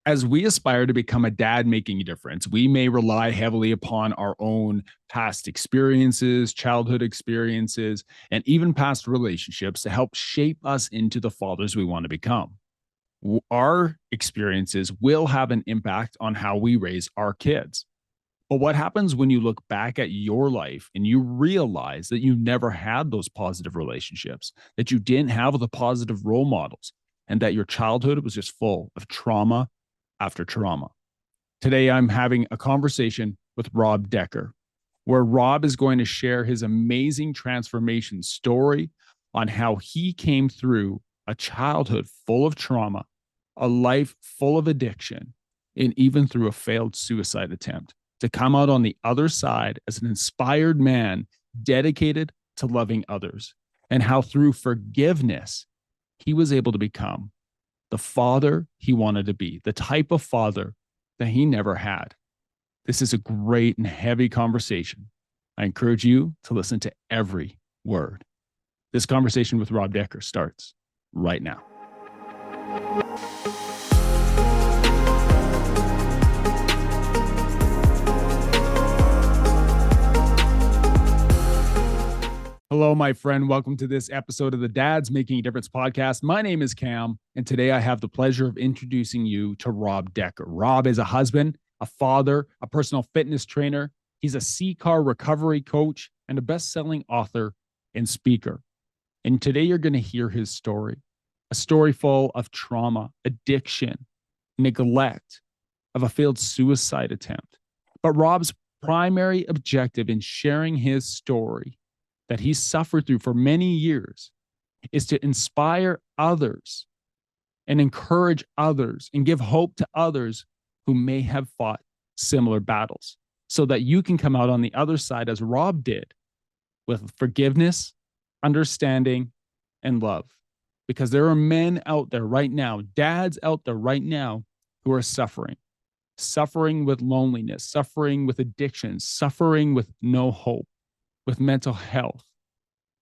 As we aspire to become a dad making a difference, we may rely heavily upon our own past experiences, childhood experiences, and even past relationships to help shape us into the fathers we want to become. Our experiences will have an impact on how we raise our kids. But what happens when you look back at your life and you realize that you never had those positive relationships, that you didn't have the positive role models, and that your childhood was just full of trauma after trauma? Today, I'm having a conversation with Rob Decker, where Rob is going to share his amazing transformation story on how he came through a childhood full of trauma, a life full of addiction, and even through a failed suicide attempt to come out on the other side as an inspired man dedicated to loving others, and how through forgiveness, he was able to become the father he wanted to be, the type of father that he never had. This is a great and heavy conversation. I encourage you to listen to every word. This conversation with Rob Decker starts right now. Hello, my friend. Welcome to this episode of the Dads Making a Difference podcast. My name is Cam, and today I have the pleasure of introducing you to Rob Decker. Rob is a husband, a father, a personal fitness trainer. He's a C-car recovery coach and a best-selling author and speaker. And today you're going to hear his story, a story full of trauma, addiction, neglect, of a failed suicide attempt. But Rob's primary objective in sharing his story that he suffered through for many years is to inspire others and encourage others and give hope to others who may have fought similar battles, so that you can come out on the other side as Rob did, with forgiveness, understanding, and love. Because there are men out there right now, dads out there right now, who are suffering with loneliness, suffering with addiction, suffering with no hope, with mental health.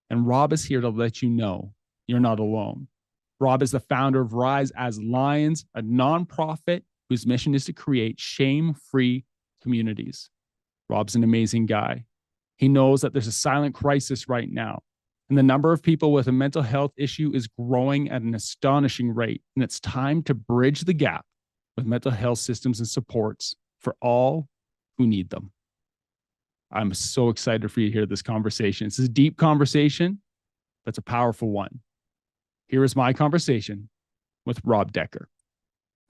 And Rob is here to let you know you're not alone. Rob is the founder of Rise as Lions, a nonprofit whose mission is to create shame-free communities. Rob's an amazing guy. He knows that there's a silent crisis right now, and the number of people with a mental health issue is growing at an astonishing rate. And it's time to bridge the gap with mental health systems and supports for all who need them. I'm so excited for you to hear this conversation. It's a deep conversation, but it's a powerful one. Here is my conversation with Rob Decker.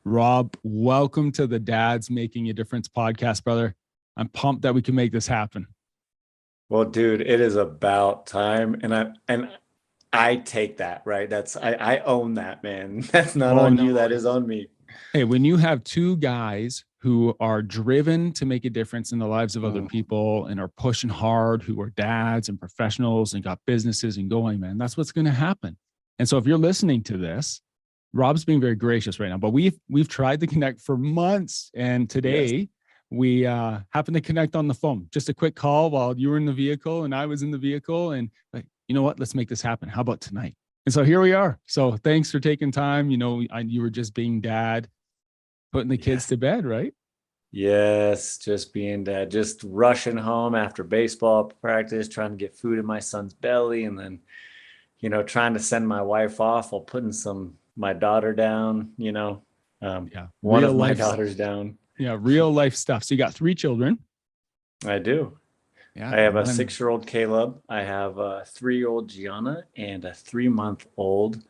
Rob, welcome to the Dads Making a Difference podcast, brother. I'm pumped that we can make this happen. Well, dude, it is about time. And I take that, right? I own that, man. That's not on you. That is on me. Hey, when you have two guys who are driven to make a difference in the lives of other people and are pushing hard, who are dads and professionals and got businesses and going, man, that's what's going to happen. And so if you're listening to this, Rob's being very gracious right now, but we've tried to connect for months. And today we happened to connect on the phone, just a quick call while you were in the vehicle and I was in the vehicle, and like, you know what, let's make this happen. How about tonight? And so here we are. So thanks for taking time. You know, you were just being dad, putting the kids to bed, right? Yes, just being dad, just rushing home after baseball practice, trying to get food in my son's belly, and then, trying to send my wife off while putting my daughter down, one of my daughters down. Yeah, real life stuff. So you got 3 children. I do. Yeah, I have a 6-year-old Caleb. I have a 3-year-old Gianna and a 3-month-old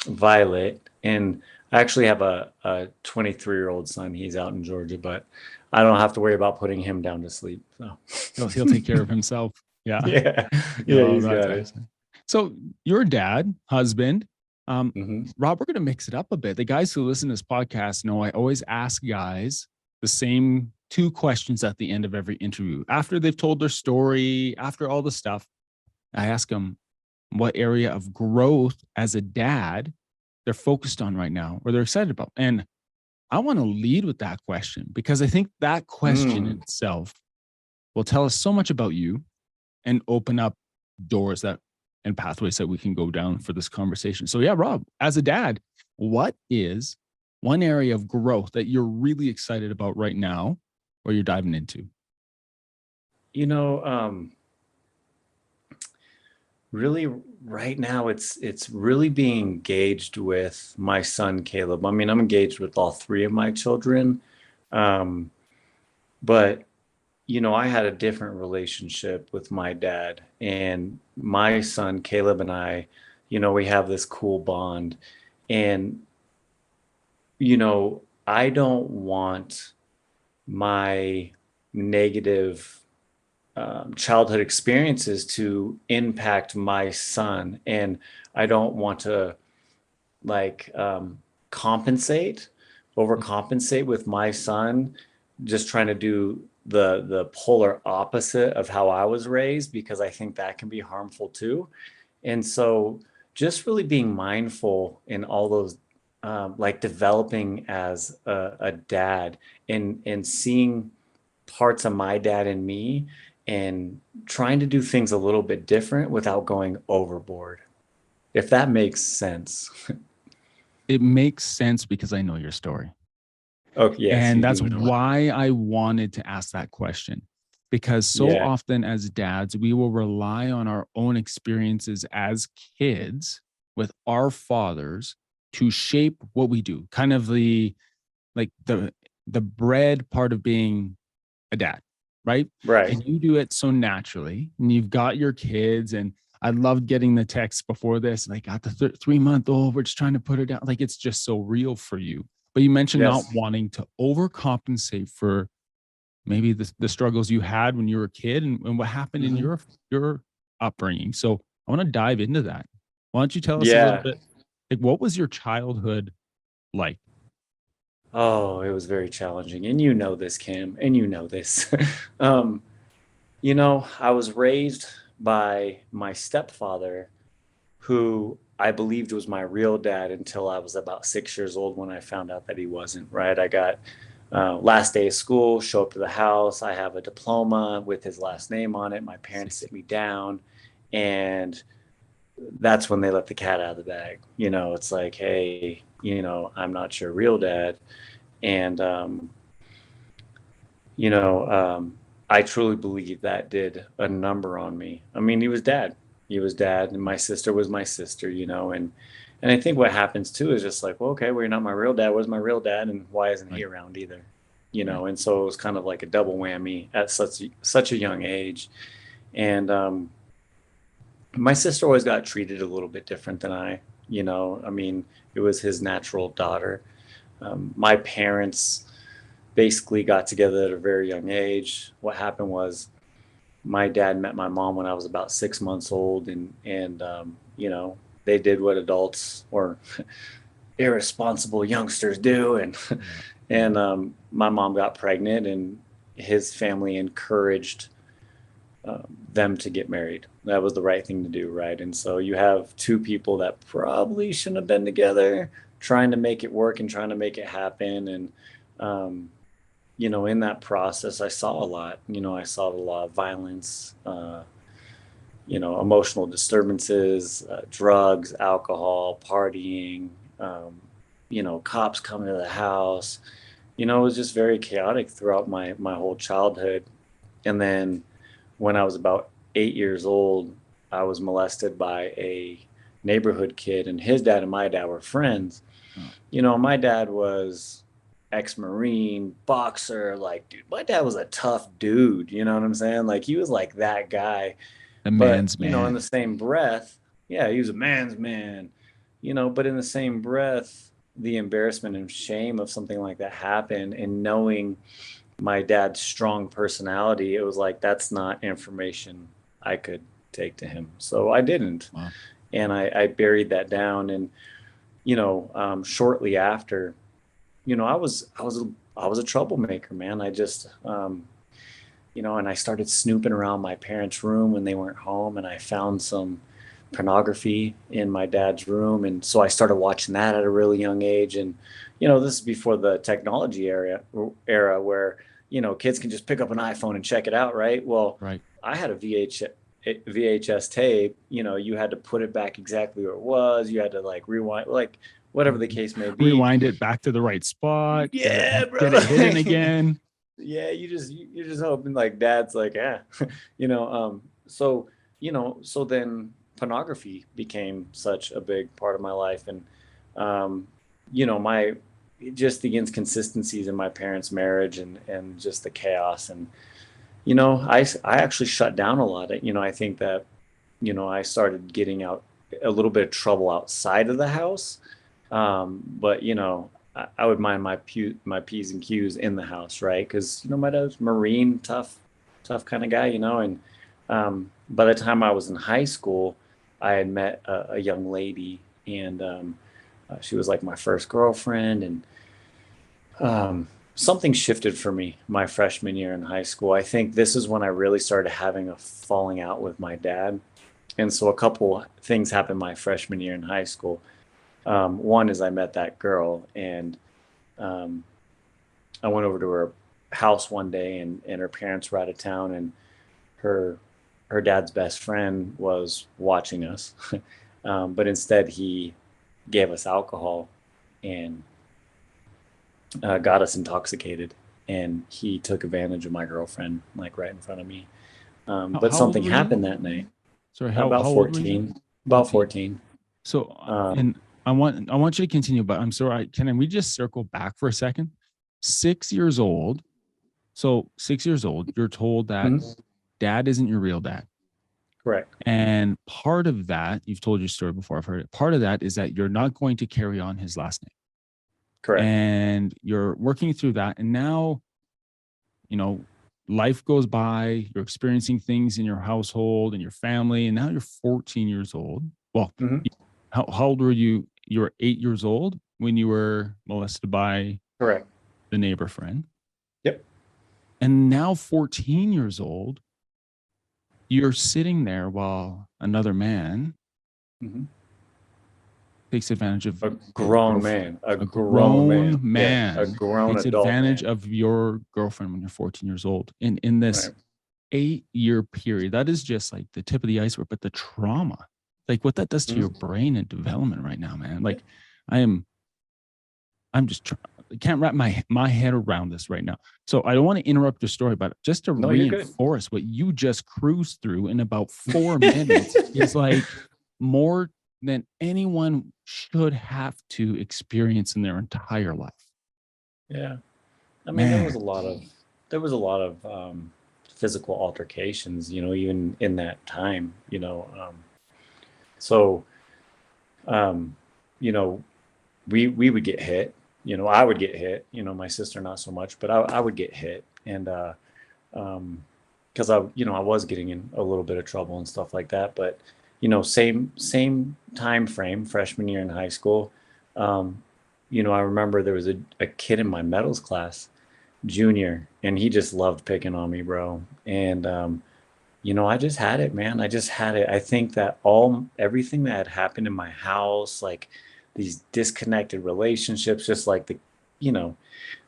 Violet. And I actually have a 23-year-old son. He's out in Georgia, but I don't have to worry about putting him down to sleep. So he'll take care of himself. Yeah. Yeah. He's got it. So your dad, husband, Rob, we're going to mix it up a bit. The guys who listen to this podcast know I always ask guys the same 2 questions at the end of every interview. After they've told their story, after all the stuff, I ask them what area of growth as a dad they're focused on right now or they're excited about. And I want to lead with that question because I think that question in itself will tell us so much about you and open up doors and pathways that we can go down for this conversation. So yeah, Rob, as a dad, what is one area of growth that you're really excited about right now or you're diving into? You know, really right now it's really being engaged with my son Caleb. I mean, I'm engaged with all three of my children. Um, but I had a different relationship with my dad and my son Caleb and I, we have this cool bond. And, I don't want my negative childhood experiences to impact my son. And I don't want to like compensate, overcompensate with my son, just trying to do the polar opposite of how I was raised, because I think that can be harmful too. And so just really being mindful in all those like developing as a dad and seeing parts of my dad in me and trying to do things a little bit different without going overboard, if that makes sense. It makes sense because I know your story. Oh, yes, And you that's do know it. why I wanted to ask that question. Because so Yeah. often as dads, we will rely on our own experiences as kids with our fathers to shape what we do. Kind of like the bread part of being a dad, right? Right. And you do it so naturally, and you've got your kids. And I loved getting the text before this. Like, got the 3-month old, we're just trying to put her down. Like, it's just so real for you. But you mentioned not Yes. wanting to overcompensate for maybe the struggles you had when you were a kid and what happened in Hmm. your upbringing. So I want to dive into that. Why don't you tell us a little Yeah. bit, like, what was your childhood like? Oh, it was very challenging. And you know this, Cam, and you know this. um, I was raised by my stepfather, who I believed was my real dad until I was about 6 years old when I found out that he wasn't, right? I got last day of school, show up to the house. I have a diploma with his last name on it. My parents sit me down, and that's when they let the cat out of the bag. It's like, hey, I'm not your real dad. And, you know, um, I truly believe that did a number on me. I mean, he was dad. He was dad, and my sister was my sister, and I think what happens too is just like, well, okay, well, you're not my real dad. Where's my real dad, and why isn't he Right. around either? Right. And so it was kind of like a double whammy at such a young age. And my sister always got treated a little bit different than I. I mean, it was his natural daughter. My parents basically got together at a very young age. What happened was my dad met my mom when I was about 6 months old, and they did what adults or irresponsible youngsters do, and Yeah. Yeah. and my mom got pregnant, and his family encouraged them to get married. That was the right thing to do, right? And so you have two people that probably shouldn't have been together, trying to make it work and trying to make it happen. And um, in that process, I saw a lot. I saw a lot of violence, emotional disturbances, drugs, alcohol, partying, cops coming to the house. It was just very chaotic throughout my whole childhood. And then when I was about 8 years old, I was molested by a neighborhood kid, and his dad and my dad were friends. Oh, My dad was ex-Marine, boxer. Like, dude, my dad was a tough dude. You know what I'm saying? Like, he was like that guy. the But, man's in man. the same breath, yeah, he was a man's man, but in the same breath, the embarrassment and shame of something like that happened, and knowing my dad's strong personality, it was like, that's not information I could take to him. So I didn't. Wow. And I buried that down. And, shortly after, I was a troublemaker, man. I just, and I started snooping around my parents' room when they weren't home, and I found some pornography in my dad's room. And so I started watching that at a really young age. And, this is before the technology era where, kids can just pick up an iPhone and check it out, right? Well, Right. I had a VHS tape. You had to put it back exactly where it was. You had to like rewind. Like whatever the case may be. Rewind it back to the right spot. Yeah, Get bro. it hidden again. Yeah, you're just hoping like dad's like, yeah, so so then pornography became such a big part of my life, and um, my just the inconsistencies in my parents' marriage and just the chaos, and I actually shut down a lot. I think that I started getting out a little bit of trouble outside of the house, but I would mind my p's and q's in the house, right? Because my dad's Marine, tough kind of guy, and by the time I was in high school, I had met a young lady, and she was like my first girlfriend, and something shifted for me my freshman year in high school. I think this is when I really started having a falling out with my dad, and so a couple things happened my freshman year in high school. One is I met that girl, and um, I went over to her house one day, and her parents were out of town, and her her dad's best friend was watching us, but instead he gave us alcohol and got us intoxicated, and he took advantage of my girlfriend like right in front of me. But How old something were you? happened that night. Sorry, About how old were you? 14, about 14. 14. So, Um, and I want you to continue, but I'm sorry. Can we just circle back for a second? 6 years old. So 6 years old, you're told that mhm, dad isn't your real dad. correct, And part of that, you've told your story before, I've heard it. Part of that is that you're not going to carry on his last name. correct. And you're working through that. And now, you know, life goes by, you're experiencing things in your household and your family. And now you're 14 years old. Well, Hmm. how old were you? You were 8 years old when you were molested by Correct. the neighbor friend. Yep. And now 14 years old, you're sitting there while another man Hmm. takes advantage of A your grown girlfriend. man, a A grown grown man. Yeah, a man grown takes adult advantage man. of your girlfriend when you're 14 years old. In this Right. 8 year period, that is just like the tip of the iceberg, but the trauma, like what that does to your Mhm. brain and development right now, man. Like I am, I'm just I can't wrap my head around this right now. So I don't want to interrupt your story, but just to No, you're good. reinforce what you just cruised through in about 4 minutes is like more than anyone should have to experience in their entire life. Yeah. I mean, Man, there was a lot of physical altercations, even in that time, so um, you know, we would get hit. I would get hit. My sister not so much, but I would get hit, and um, because I was getting in a little bit of trouble and stuff like that. But same time frame, freshman year in high school. Um, I remember there was a kid in my metals class, junior, and he just loved picking on me, bro. And I just had it, man. I just had it. I think that everything that had happened in my house, like these disconnected relationships, just like you know,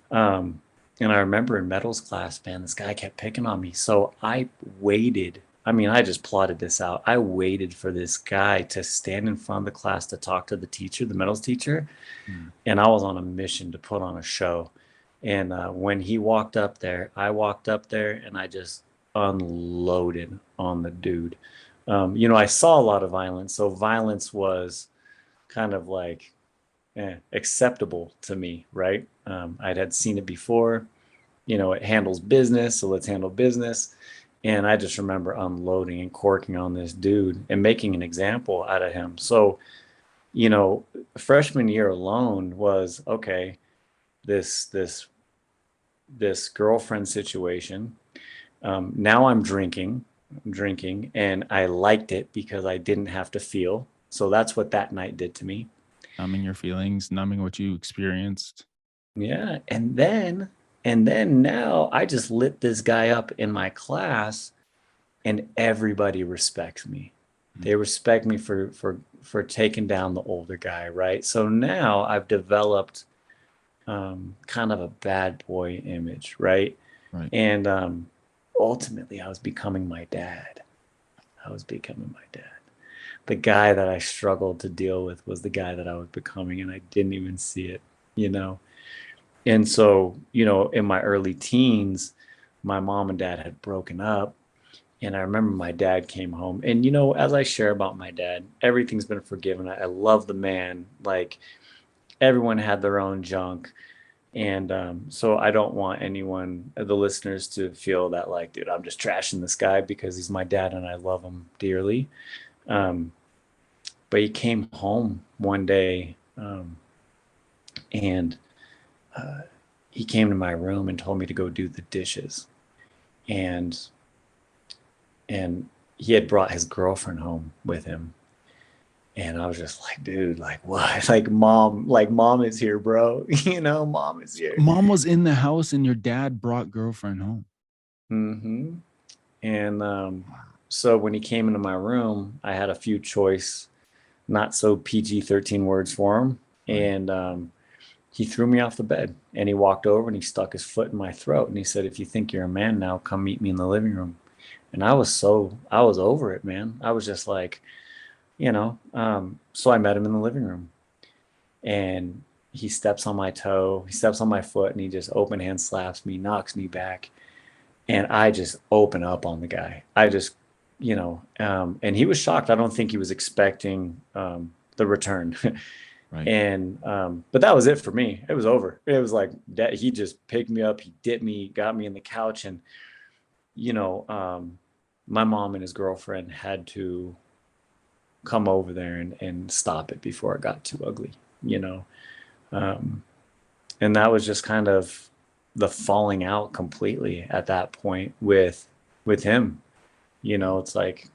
um, and I remember in metals class, man, this guy kept picking on me. So I waited. I mean, I just plotted this out. I waited for this guy to stand in front of the class to talk to the teacher, the metals teacher, mm, and I was on a mission to put on a show. And when he walked up there, I walked up there and I just unloaded on the dude. I saw a lot of violence, so violence was kind of like acceptable to me, right? I'd had seen it before. It handles business, so let's handle business. And I just remember unloading and corking on this dude and making an example out of him. So, you know, freshman year alone was okay. This girlfriend situation. Now I'm drinking, and I liked it because I didn't have to feel. So that's what that night did to me. numbing your feelings, numbing what you experienced. Yeah, and then now I just lit this guy up in my class, and everybody respects me. Mm. They respect me for taking down the older guy, right? So now I've developed kind of a bad boy image, right? Right. And ultimately, I was becoming my dad. I was becoming my dad. the guy that I struggled to deal with was the guy that I was becoming, and I didn't even see it, you know. And so, in my early teens, my mom and dad had broken up. And I remember my dad came home. And, as I share about my dad, everything's been forgiven. I love the man. Like, everyone had their own junk. And so I don't want anyone, the listeners, to feel that, like, dude, I'm just trashing this guy because he's my dad and I love him dearly. Um, but he came home one day, and uh, he came to my room and told me to go do the dishes. And and he had brought his girlfriend home with him. And I was just like, dude, like what? Like mom is here, bro. Mom is here. Mom was in the house and your dad brought girlfriend home. Hmm. And so when he came into my room, I had a few choice, not so PG-13 words for him. Right. And he threw me off the bed and he walked over and he stuck his foot in my throat and he said, if you think you're a man now, come meet me in the living room. And I was over it, man. I was just like, so I met him in the living room and he steps on my toe, he steps on my foot, and he just open hand slaps me, knocks me back. And I just open up on the guy. I just, and he was shocked. I don't think he was expecting the return. Right. And, but that was it for me. It was over. It was like that. He just picked me up, he dipped me, got me in the couch. And, you know, um, my mom and his girlfriend had to come over there and stop it before it got too ugly, you know. Um, and that was just kind of the falling out completely at that point with him. It's like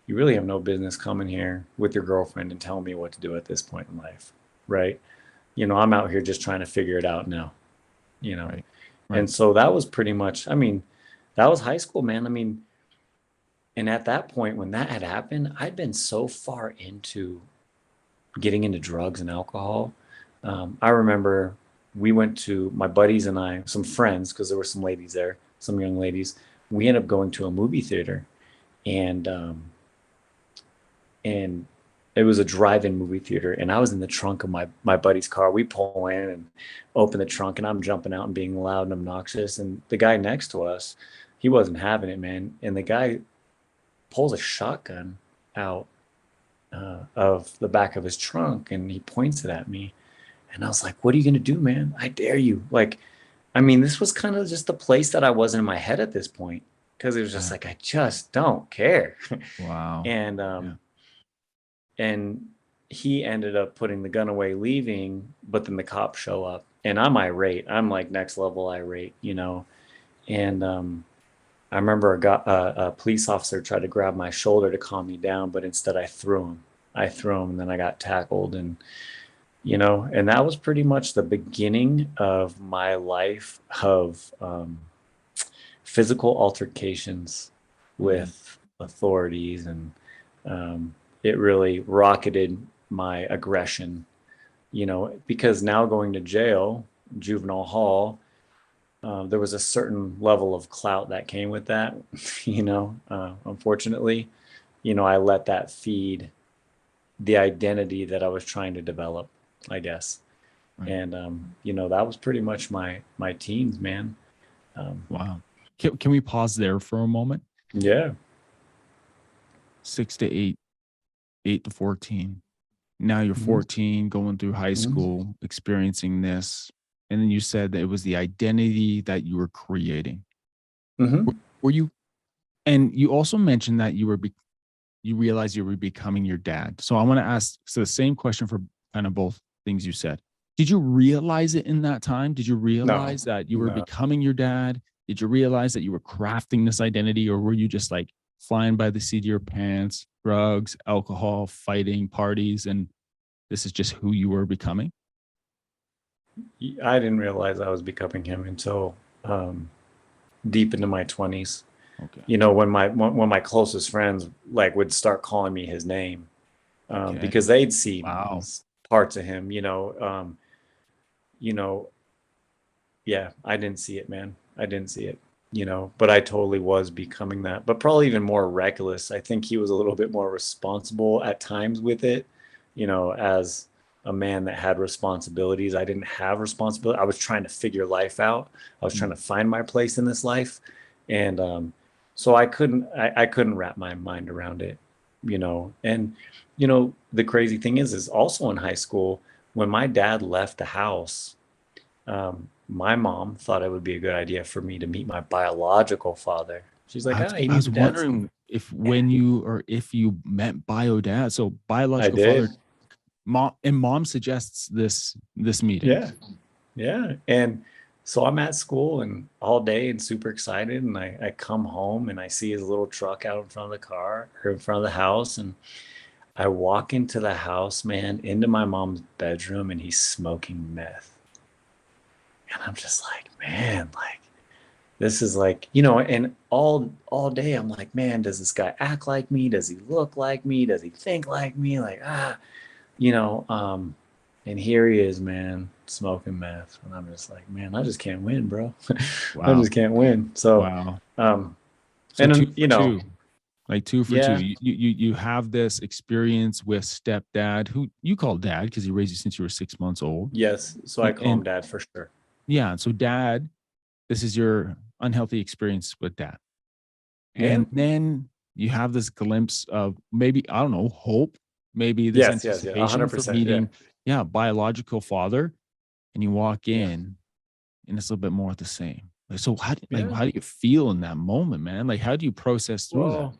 you really have no business coming here with your girlfriend and telling me what to do at this point in life, right? I'm out here just trying to figure it out now, you know. Right. And Right. so that was pretty much, I mean, that was high school, man. I mean, and at that point when that had happened, I'd been so far into getting into drugs and alcohol. I remember we went to my buddies and I, some friends, because there were some ladies there, some young ladies. We ended up going to a movie theater, and and it was a drive-in movie theater, and I was in the trunk of my buddy's car. We pull in and open the trunk, and I'm jumping out and being loud and obnoxious. And the guy next to us, he wasn't having it, man. And the guy pulls a shotgun out of the back of his trunk and he points it at me. And I was like, what are you going to do, man? I dare you. Like, I mean, this was kind of just the place that I was in my head at this point because it was just Yeah. like, I just don't care. Wow. and, Yeah. and he ended up putting the gun away, leaving, but then the cops show up and I'm irate. I'm like next level irate. And, I remember a police officer tried to grab my shoulder to calm me down, but instead I threw him. And then I got tackled. And that was pretty much the beginning of my life of physical altercations Mm. with authorities. And it really rocketed my aggression, because now going to jail, juvenile hall, there was a certain level of clout that came with that. Unfortunately, I let that feed the identity that I was trying to develop, I guess. Right. And that was pretty much my teens, man. Um, Wow. Can we pause there for a moment? yeah. 6 to 8, 8 to 14. Now you're Hmm. 14, going through high Hmm. school, experiencing this. And then you said that it was the identity that you were creating. Hmm. Were you, and you also mentioned that you realized you were becoming your dad. So I want to ask, so the same question for kind of both things you said. Did you realize it in that time? Did you No, realize that you were no. becoming your dad? Did you realize that you were crafting this identity, or were you just like flying by the seat of your pants, drugs, alcohol, fighting, parties, and this is just who you were becoming? I didn't realize I was becoming him until um, deep into my 20s. Okay. When my closest friends like would start calling me his name, Okay. because they'd seen Wow. parts of him. You know, yeah, I didn't see it, man. I didn't see it. but I totally was becoming that, but probably even more reckless. I think he was a little bit more responsible at times with it, as a man that had responsibilities. I didn't have responsibility. I was trying to figure life out. I was trying Mm. to find my place in this life. And so I couldn't wrap my mind around it, and the crazy thing is also in high school, when my dad left the house, my mom thought it would be a good idea for me to meet my biological father. She's like, ah, you I meet was your dad's. wondering if you meant bio dad. So I biological father, did. mom suggests this meeting. Yeah. Yeah. And so I'm at school and all day and super excited. And I come home and I see his little truck out in front of the car or in front of the house. And I walk into the house, man, into my mom's bedroom, and he's smoking meth. And I'm just like, man, like, this is like, and all day I'm like, man, does this guy act like me? Does he look like me? Does he think like me? Like, you know, um, and here he is, man, smoking meth. And I'm just like, man, I just can't win, bro. I Wow. just can't win. So, Wow. um, So and two then, for two, like two for two. yeah, You have this experience with stepdad, who you call dad because he raised you since you were 6 months old. yes. So I call him And dad for sure. yeah, so dad, this is your unhealthy experience with dad. Yeah. And then you have this glimpse of maybe, I don't know, hope, maybe this Yes, yes, yeah. anticipation for 100%. Yeah. meeting, yeah, biological father. And you walk Yeah. in and it's a little bit more of the same. Like, so Yeah. how do you feel in that moment, man? Like, how do you process through that? Well,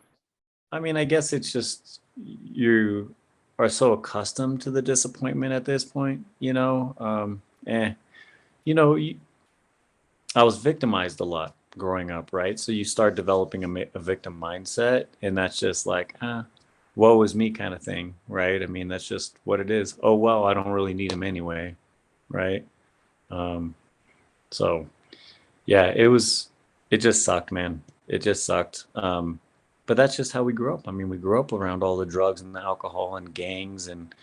I mean, I guess it's just you are so accustomed to the disappointment at this point, you know, you, I was victimized a lot growing up, right? So you start developing a victim mindset, and that's just like, woe is me kind of thing, right? I mean, that's just what it is. Oh, well, I don't really need him anyway, right? Um, so yeah, it just sucked, man. It just sucked. But that's just how we grew up. I mean, we grew up around all the drugs and the alcohol and gangs and,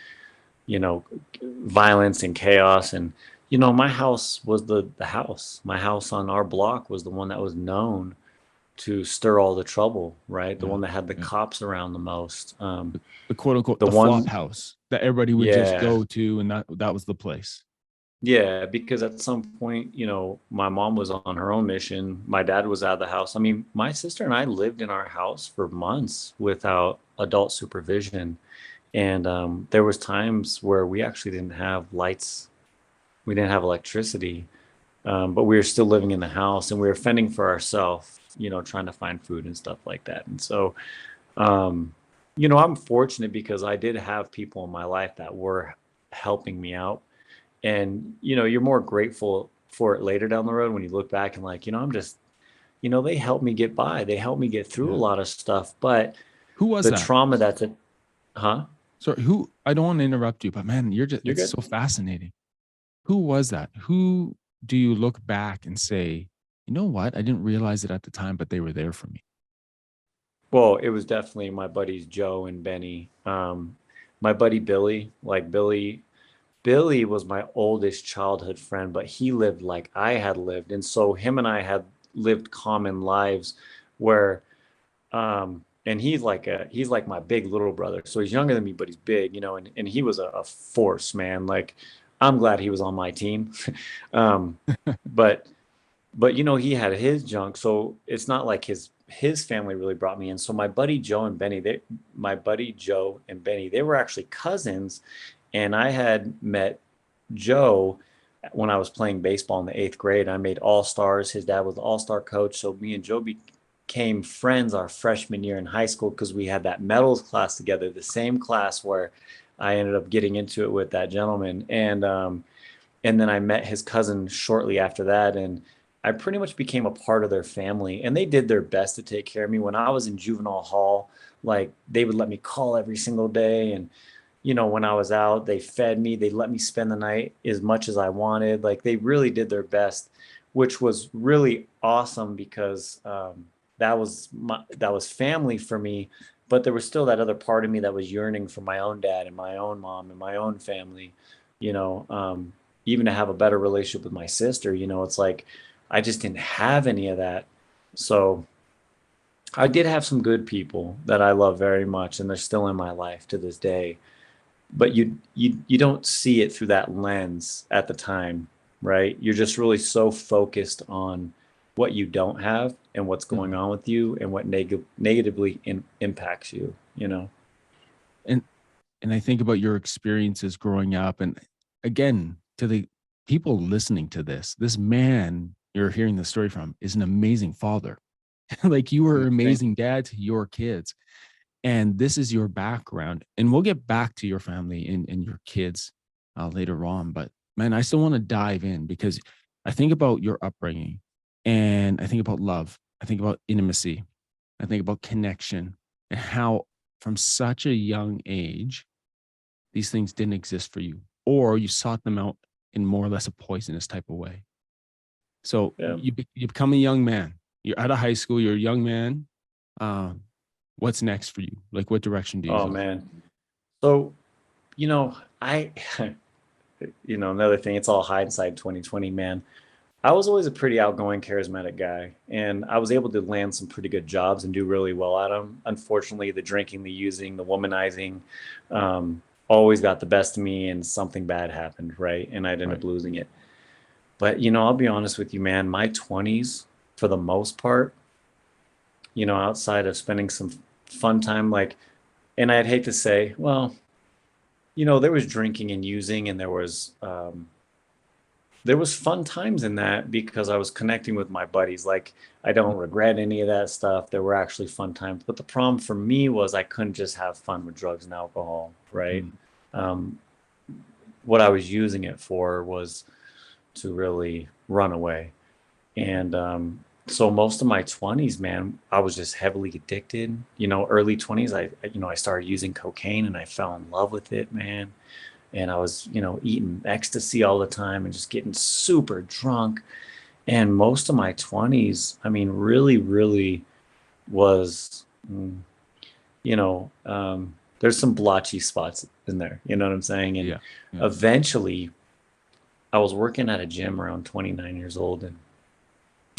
you know, violence and chaos. And, my house was the house. My house on our block was the one that was known to stir all the trouble, right? The Yeah. one that had the Yeah. cops around the most. The quote unquote The the flop one, house that everybody would just yeah. go to, and that was the place. Yeah, because at some point, my mom was on her own mission. My dad was out of the house. I mean, my sister and I lived in our house for months without adult supervision. And there was times where we actually didn't have lights. We didn't have electricity, but we were still living in the house and we were fending for ourselves, trying to find food and stuff like that. And so, um, I'm fortunate because I did have people in my life that were helping me out, and you're more grateful for it later down the road when you look back and like, I'm just, they helped me get by, they helped me get through a Yeah. lot of stuff, but Who was the that? trauma that's it. Huh? Sorry, who I don't want to interrupt you, but man, You're it's good. so fascinating. Who was that? Who do you look back and say, you know what? I didn't realize it at the time, but they were there for me. Well, it was definitely my buddies Joe and Benny. My buddy Billy, like Billy was my oldest childhood friend, but he lived like I had lived, and so him and I had lived common lives where, and he's like my big little brother. So he's younger than me, but he's big, and he was a force, man. Like, I'm glad he was on my team. um, but he had his junk, so it's not like his family really brought me in. So my buddy Joe and Benny, they were actually cousins, and I had met Joe when I was playing baseball in the eighth grade. I made all stars. His dad was the all-star coach. So me and Joe became friends our freshman year in high school because we had that medals class together, the same class where I ended up getting into it with that gentleman. And then I met his cousin shortly after that. And I pretty much became a part of their family. And they did their best to take care of me. When I was in juvenile hall, like, they would let me call every single day. And when I was out, they fed me, they let me spend the night as much as I wanted. Like, they really did their best, which was really awesome because that was family for me. But there was still that other part of me that was yearning for my own dad and my own mom and my own family, you know, um, even to have a better relationship with my sister. It's like I just didn't have any of that. So I did have some good people that I love very much, and they're still in my life to this day. But you don't see it through that lens at the time, right? You're just really so focused on what you don't have and what's going Mhm. on with you and what negatively impacts you, you know? And and I think about your experiences growing up, and again, to the people listening to this man you're hearing the story from is an amazing father. Like you were Yeah, an thank amazing dad to your kids. And this is your background. And we'll get back to your family and your kids later on. But man, I still want to dive in because I think about your upbringing and I think about love. I think about intimacy. I think about connection and how from such a young age, these things didn't exist for you, or you sought them out in more or less a poisonous type of way. So you. you become a young man. You're out of high school. You're a young man. Um, what's next for you? Like, what direction do you Oh go? man. So, I another thing, it's all hindsight 2020, man. I was always a pretty outgoing, charismatic guy, and I was able to land some pretty good jobs and do really well at them. Unfortunately, the drinking, the using, the womanizing, always got the best of me, and something bad happened, right? And I'd end up Right. losing it. But I'll be honest with you, man. My 20s, for the most part, outside of spending some fun time, like, and I'd hate to say, well, there was drinking and using, and there was fun times in that because I was connecting with my buddies. Like, I don't regret any of that stuff. There were actually fun times. But the problem for me was I couldn't just have fun with drugs and alcohol, right? Mm. Um, what I was using it for was to really run away. And so most of my 20s, man, I was just heavily addicted. Early 20s, I started using cocaine and I fell in love with it, man. And I was, eating ecstasy all the time and just getting super drunk. And most of my 20s, I mean, really, really was, there's some blotchy spots in there. You know what I'm saying? And Yeah. Yeah. eventually, I was working at a gym around 29 years old, and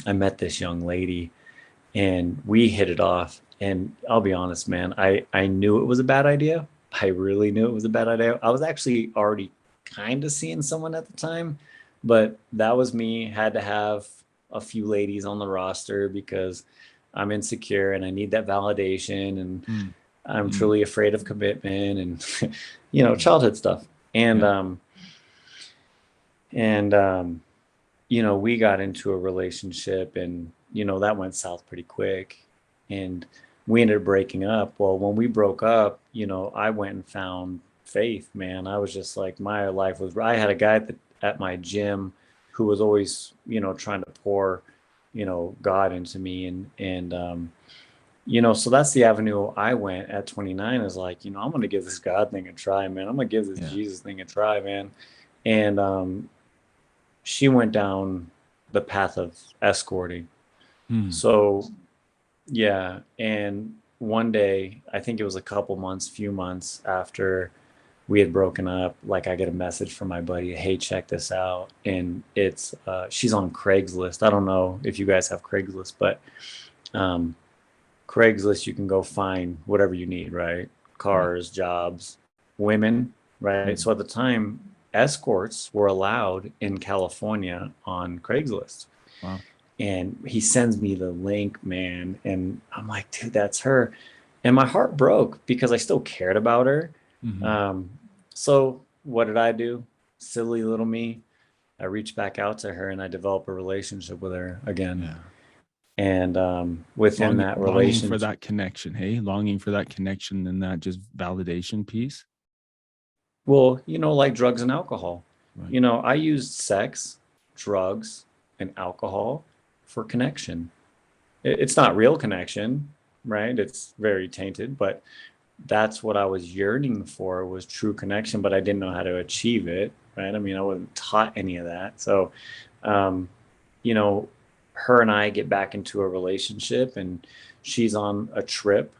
I met this young lady, and we hit it off. And I'll be honest, man, I knew it was a bad idea. I really knew it was a bad idea. I was actually already kind of seeing someone at the time, but that was me. Had to have a few ladies on the roster because I'm insecure and I need that validation, and Mm. I'm Mm. truly afraid of commitment and Mm. childhood stuff. And Yeah. we got into a relationship, and that went south pretty quick, and we ended up breaking up. Well, when we broke up, I went and found faith, man. I was just like, my life was, I had a guy at my gym who was always trying to pour God into me, and so that's the avenue I went at 29. Is like, I'm gonna give this God thing a try, man. I'm gonna give this Yeah. Jesus thing a try, man. And she went down the path of escorting. Mm. So, yeah. And one day, I think it was a couple months, few months after we had broken up, like, I get a message from my buddy, hey, check this out. And she's on Craigslist. I don't know if you guys have Craigslist, but um, Craigslist, you can go find whatever you need, right? Right. Cars, jobs, women, right? Mm. So at the time, escorts were allowed in California on Craigslist. Wow. And he sends me the link, man. And I'm like, dude, that's her. And my heart broke because I still cared about her. Hmm. Um, so what did I do? Silly little me. I reached back out to her and I developed a relationship with her again. Yeah. And within that Longing for relationship, that connection. Hey, longing for that connection and that just validation piece. well, like drugs and alcohol. Right. I used sex, drugs, and alcohol for connection. It's not real connection, right? It's very tainted, but that's what I was yearning for, was true connection, but I didn't know how to achieve it, right? I mean, I wasn't taught any of that. So, um, you know, her and I get back into a relationship, and she's on a trip,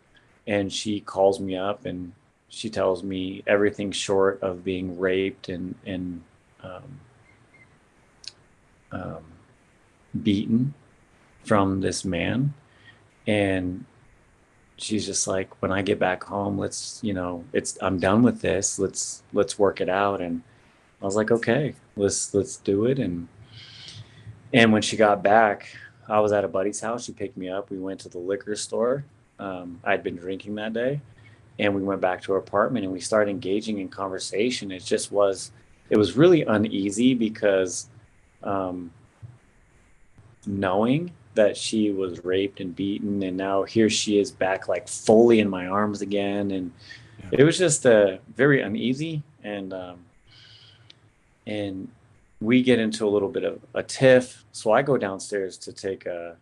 and she calls me up and she tells me everything short of being raped um, um, beaten. from this man. And she's just like, when I get back home, let's, I'm done with this. Let's work it out. And I was like, okay, let's do it. And when she got back, I was at a buddy's house. She picked me up. We went to the liquor store. I'd been drinking that day, and we went back to her apartment and we started engaging in conversation. It was really uneasy because um, knowing that she was raped and beaten, and now here she is back like fully in my arms again, and Yeah. it was just very uneasy. And we get into a little bit of a tiff. So I go downstairs to take a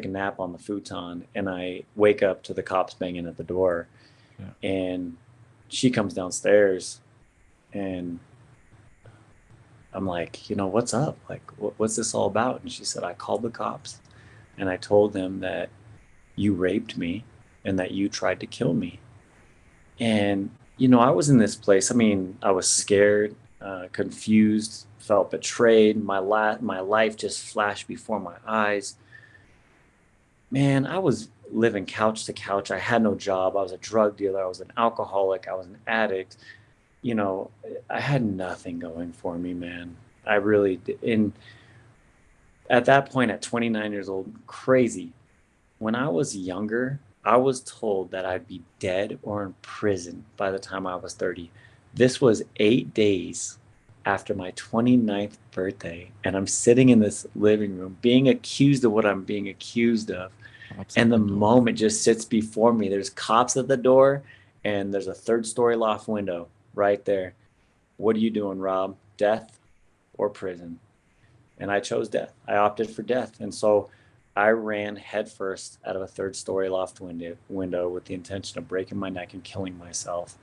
nap on the futon, and I wake up to the cops banging at the door. Yeah. And she comes downstairs, and I'm like, what's up? Like, what's this all about? And she said, I called the cops and I told them that you raped me and that you tried to kill me. And, I was in this place. I mean, I was scared, confused, felt betrayed. My life just flashed before my eyes. Man, I was living couch to couch. I had no job. I was a drug dealer. I was an alcoholic. I was an addict. You know, I had nothing going for me, man. I really did. And at that point, at 29 years old, crazy. When I was younger, I was told that I'd be dead or in prison by the time I was 30. This was 8 days after my 29th birthday, and I'm sitting in this living room being accused of what I'm being accused of. Cops at And the the door. moment just sits before me. There's cops at the door, and there's a third story loft window right there. What are you doing, Rob? Death or prison? And I chose death. I opted for death. And so I ran headfirst out of a third story loft window with the intention of breaking my neck and killing myself.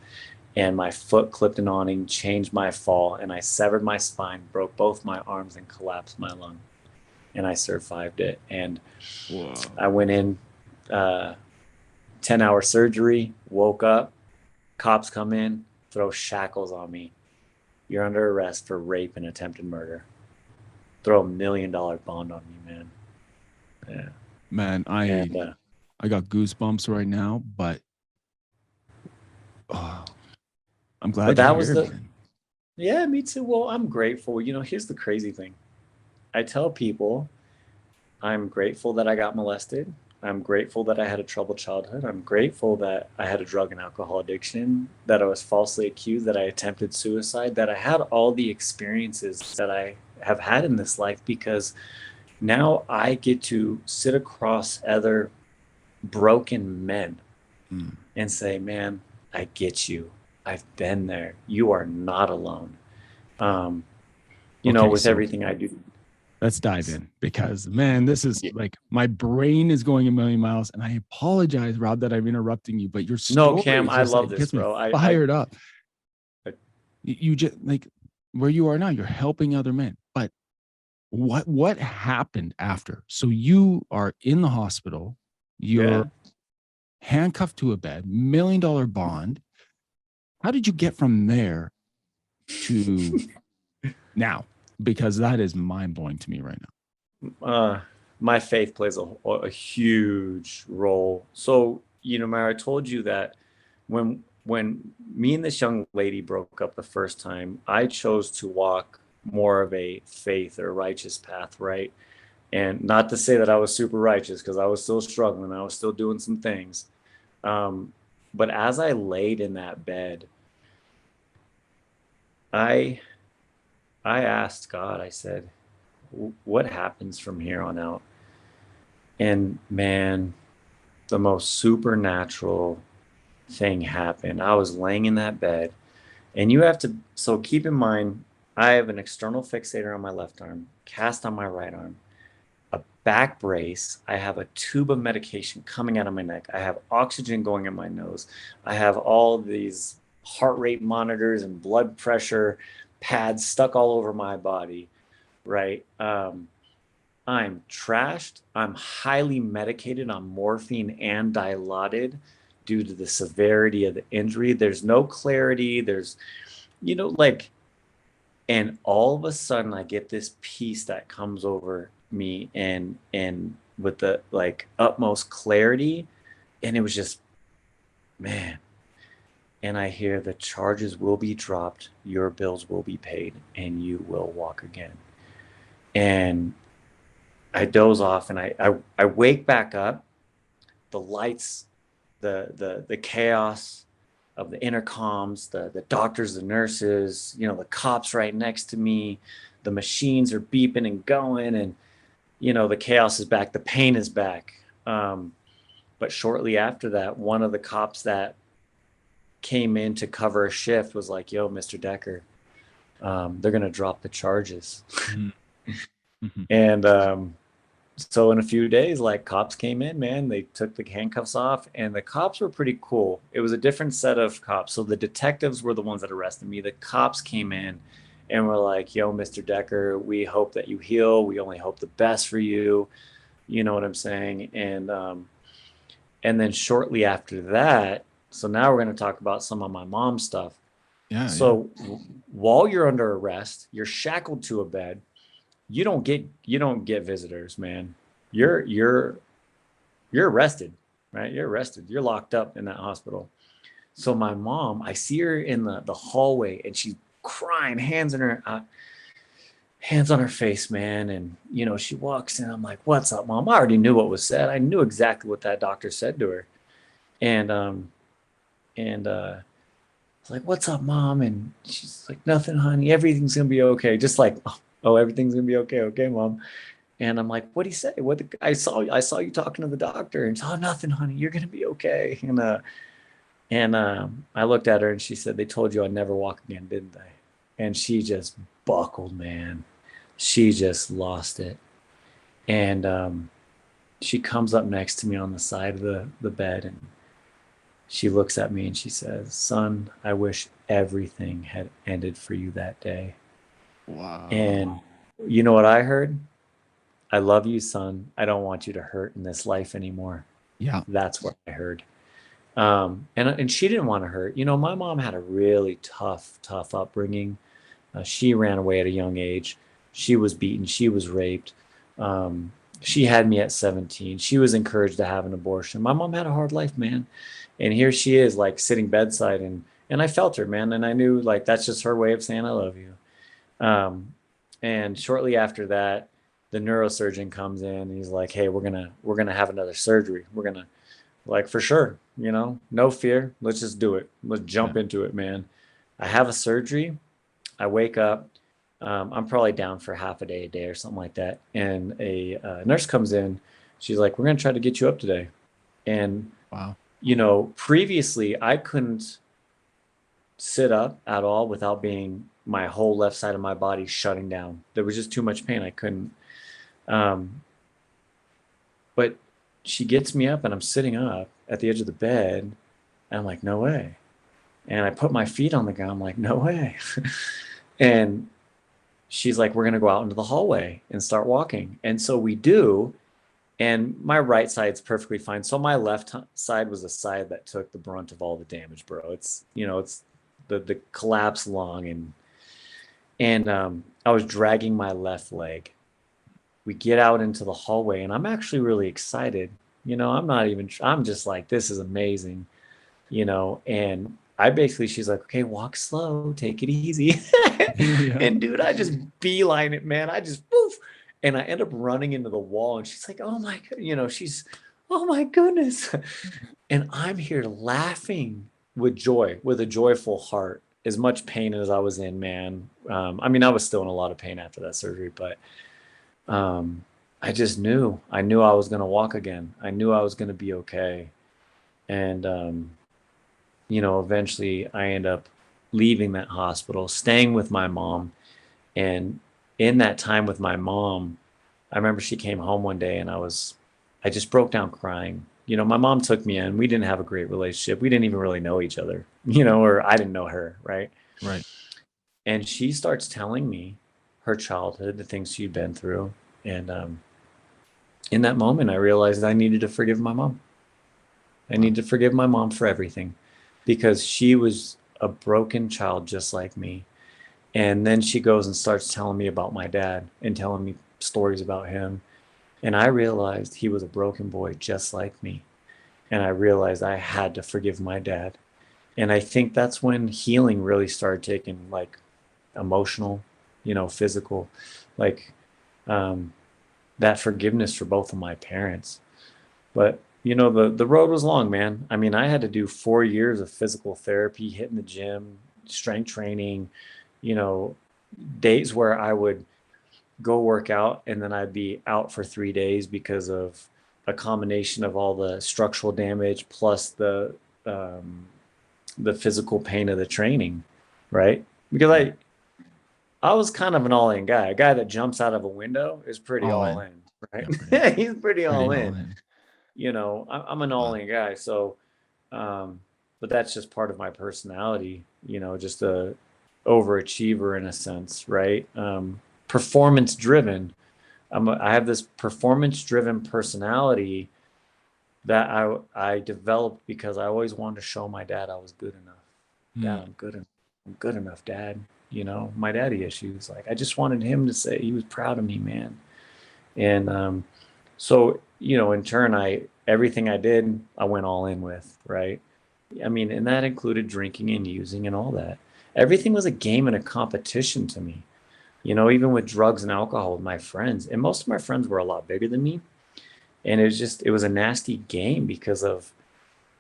And my foot clipped an awning, changed my fall, and I severed my spine, broke both my arms, and collapsed my lung. And I survived it. And Whoa. I went in, 10-hour surgery, woke up, cops come in, throw shackles on me. You're under arrest for rape and attempted murder. Throw $1 million bond on me, man. Yeah. Man, And I got goosebumps right now, but oh, I'm but glad you're that was here, the man. yeah, me too. Well, I'm grateful. Here's the crazy thing. I tell people I'm grateful that I got molested. I'm grateful that I had a troubled childhood. I'm grateful that I had a drug and alcohol addiction, that I was falsely accused, that I attempted suicide, that I had all the experiences that I have had in this life, because now I get to sit across other broken men Mm. and say, man, I get you. I've been there. You are not alone. Um, Okay, with so everything I do. let's dive in because, man, this is Yeah. like my brain is going a million miles. And I apologize, Rob, that I'm interrupting you, but your No, story Cam, is I just love like this, gets me bro. fired up. I You just like where you are now, you're helping other men. But what happened after? So you are in the hospital, you're yeah. handcuffed to a bed, $1 million bond. How did you get from there to now? Because that is mind blowing to me right uh, my faith plays a huge role. So, Mara, I told you that when me and this young lady broke up the first time, I chose to walk more of a faith or righteous path, right? And not to say that I was super righteous, because I was still struggling, I was still doing some things. Um, but as I laid in that bed, I I asked God, I said, what happens from here on out? And man, the most supernatural thing happened. I was laying in that bed, and so keep in mind, I have an external fixator on my left arm, cast on my right arm, a back brace. I have a tube of medication coming out of my neck. I have oxygen going in my nose. I have all these heart rate monitors and blood pressure pads stuck all over my body, right? I'm trashed. I'm highly medicated on morphine and dilaudid due to the severity of the injury. There's no clarity. Like And all of a sudden I get this peace that comes over me, and with the like utmost clarity. And it was just, man. And I hear the charges will be dropped, your bills will be paid, and you will walk again. And I doze off, and I wake back up. The lights, the chaos of the intercoms, the doctors, the nurses, the cops right next to me, the machines are beeping and going, and the chaos is back, the pain is back. But shortly after that, one of the cops that came in to cover a shift was like, "Yo, Mr. Decker, they're gonna drop the charges." Mm-hmm. And so in a few days, like, cops came in, man, they took the handcuffs off, and the cops were pretty cool. It was a different set of cops. So the detectives were the ones that arrested me. The cops came in and were like, "Yo, Mr. Decker, we hope that you heal. We only hope the best for you." You know what I'm saying? And then shortly after that, so now we're going to talk about some of my mom's stuff. Yeah. So while you're under arrest, you're shackled to a bed. You don't get visitors, man. You're you're arrested, right? You're arrested. You're locked up in that hospital. So my mom, I see her in the hallway, and she's crying, hands on her face, man. And she walks in. I'm like, "What's up, mom?" I already knew what was said. I knew exactly what that doctor said to her. And I was like, "What's up, mom?" And she's like, "Nothing, honey. Everything's gonna be okay." Just like, "Oh, everything's gonna be okay, okay, mom." And I'm like, "What did he say? I saw you talking to the doctor." And she's, "Oh, nothing, honey. You're gonna be okay." And I looked at her, and she said, "They told you I'd never walk again, didn't they?" And she just buckled, man. She just lost it. And she comes up next to me on the side of the bed, and she looks at me and she says, "Son, I wish everything had ended for you that day." And Wow. you know what I heard? "I love you, son. I don't want you to hurt in this life anymore." Yeah. That's what I heard. And she didn't want to hurt. My mom had a really tough upbringing. She ran away at a young age. She was beaten. She was raped. She had me at 17. She was encouraged to have an abortion. My mom had a hard life, man. And here she is, like, sitting bedside, and I felt her, man. And I knew, like, that's just her way of saying I love you. Um, and shortly after that, the neurosurgeon comes in, and he's like, "Hey, we're gonna have another surgery. We're gonna, like, for sure, no fear. Let's just do it. Let's Yeah. jump into it, man." I have a surgery. I wake up. I'm probably down for half a day or something like that. And a nurse comes in. She's like, "We're gonna try to get you up today." And Wow. previously I couldn't sit up at all without being my whole left side of my body shutting down. There was just too much pain. I couldn't. Um, but she gets me up, and I'm sitting up at the edge of the bed, and I'm like, "No way." And I put my feet on the ground. I'm like, "No way." And she's like, "We're going to go out into the hallway and start walking." And so we do. And my right side's perfectly fine. So my left side was the side that took the brunt of all the damage, bro. It's the collapse lung. And I was dragging my left leg. We get out into the hallway, and I'm actually really excited. I'm just like, "This is amazing." And she's like, "Okay, walk slow, take it easy." Yeah. And dude, I just beeline it, man. I just poof, and I end up running into the wall, and she's like, "Oh my God," "Oh my goodness." And I'm here laughing with joy, with a joyful heart, as much pain as I was in, man. I mean, I was still in a lot of pain after that surgery, but um, I knew I was going to walk again. I knew I was going to be okay. And eventually I end up leaving that hospital, staying with my mom. And in that time with my mom, I remember she came home one day, and I just broke down crying. My mom took me in. We didn't have a great relationship. We didn't even really know each other, or I didn't know her, right? Right. And she starts telling me her childhood, the things she'd been through. And in that moment, I realized I needed to forgive my mom. I Wow. need to forgive my mom for everything, because she was a broken child just like me. And then she goes and starts telling me about my dad and telling me stories about him. And I realized he was a broken boy just like me. And I realized I had to forgive my dad. And I think that's when healing really started taking like emotional, physical, like um, that forgiveness for both of my parents. But the road was long, man. I mean, I had to do 4 years of physical therapy, hitting the gym, strength training, you know, days where I would go work out and then I'd be out for 3 days because of a combination of all the structural damage plus um, the physical pain of the training, right? Because Right. I was kind of an all-in guy. A guy that jumps out of a window is pretty All all in. in, Yeah, pretty all, right? He's pretty pretty all all in. in. I'm an Wow. all-in guy. So, but that's just part of my personality. Just a overachiever in a sense, right? Performance driven. I have this performance driven personality that I developed because I always wanted to show my dad I was good enough. Dad, Hmm. I'm good enough, Dad. My daddy issues. Like I just wanted him to say he was proud of me, man. And so, in turn, I everything I did, I went all in with, right? I mean, and that included drinking and using and all that. Everything was a game and a competition to me. Even with drugs and alcohol with my friends. And most of my friends were a lot bigger than me. And it was a nasty game because of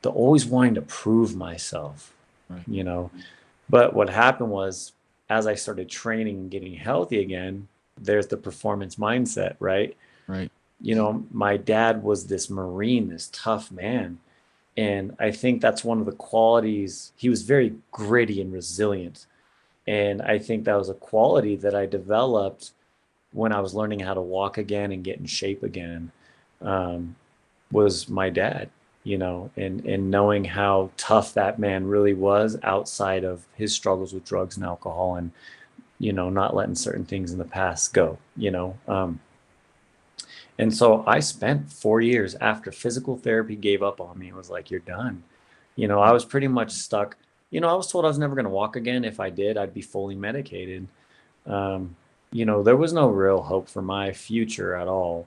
the always wanting to prove myself, Right. you know. But what happened was, as I started training and getting healthy again, there's the performance mindset, right? Right. My dad was this Marine, this tough man. And I think that's one of the qualities. He was very gritty and resilient. And I think that was a quality that I developed when I was learning how to walk again and get in shape again, um, was my dad, and knowing how tough that man really was outside of his struggles with drugs and alcohol and, not letting certain things in the past go. And so I spent 4 years after physical therapy gave up on me. It was like, you're done. I Hmm. was pretty much stuck. I was told I was never going to walk again. If I did, I'd be fully medicated. Um, there was no real hope for my future at all.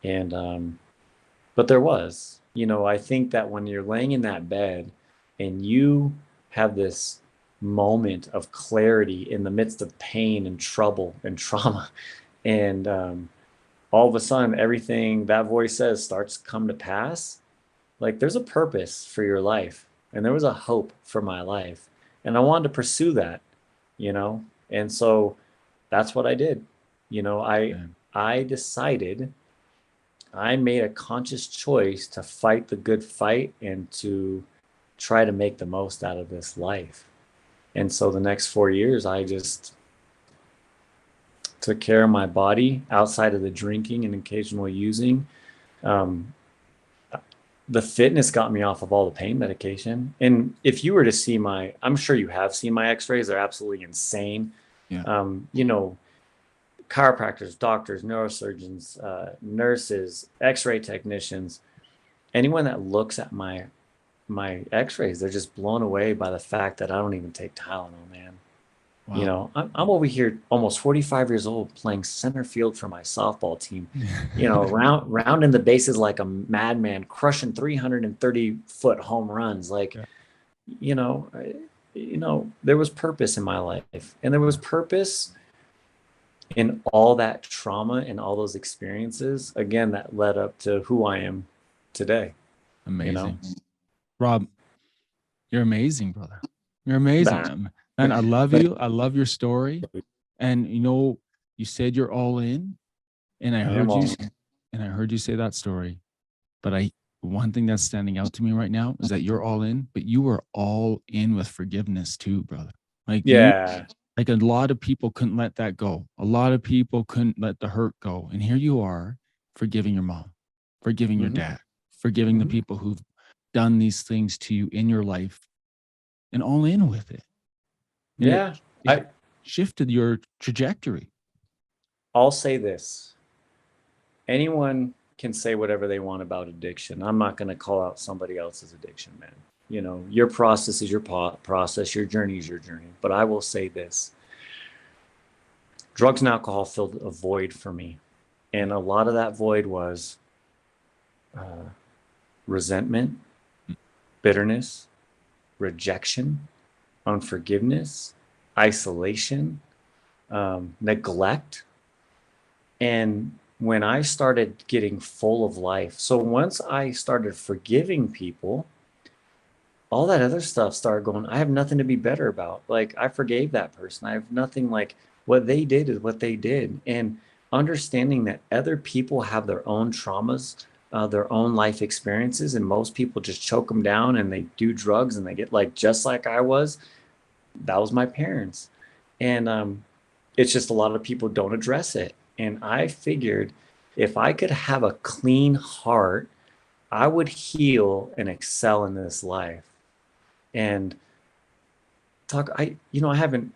And, but there was, I think that when you're laying in that bed and you have this moment of clarity in the midst of pain and trouble and trauma, and all of a sudden everything that voice says starts to come to pass, like there's a purpose for your life and there was a hope for my life. And I wanted to pursue that, you know? And so that's what I did. You know, I Man. I decided I made a conscious choice to fight the good fight and to try to make the most out of this life. And so the next 4 years, I just took care of my body outside of the drinking and occasional using. Um, the fitness got me off of all the pain medication. And if you were to see I'm sure you have seen my x-rays, they're absolutely insane. Yeah. You know, chiropractors, doctors, neurosurgeons, nurses, x-ray technicians, anyone that looks at my x-rays, they're just blown away by the fact that I don't even take Tylenol, man. Wow. I'm over here almost 45 years old playing center field for my softball team, rounding the bases like a madman, crushing 330-foot home runs. Like, Yeah. you know, there was purpose in my life, and there was Yeah. purpose in all that trauma and all those experiences, again, that led up to who I am today, you know? Amazing. Rob, you're amazing, brother. You're amazing. Nah. Man, I love you. I love your story. And you said you're all in, and I I am heard you all. and I heard you say that story. But one thing that's standing out to me right now is that you're all in, but you were all in with forgiveness too, brother. Yeah. Like a lot of people couldn't let that go. A lot of people couldn't let the hurt go. And here you are forgiving your mom, forgiving your Hmm. dad, forgiving the Hmm. people who've done these things to you in your life and all in with it. And Yeah. it shifted your trajectory. I'll say this. Anyone can say whatever they want about addiction. I'm not going to call out somebody else's addiction, man. Your process is your process, your journey is your journey. But I will say this. drugs and alcohol filled a void for me. And a lot of that void was resentment, bitterness, rejection, unforgiveness, isolation, neglect. And when I started getting full of life, so once I started forgiving people, all that other stuff started going, I have nothing to be better about. Like, I forgave that person. I have nothing, like, what they did is what they did. And understanding that other people have their own traumas, their own life experiences, and most people just choke them down and they do drugs and they get like, just like I was, that was my parents. And it's just a lot of people don't address it. And I figured if I could have a clean heart, I would heal and excel in this life. And I haven't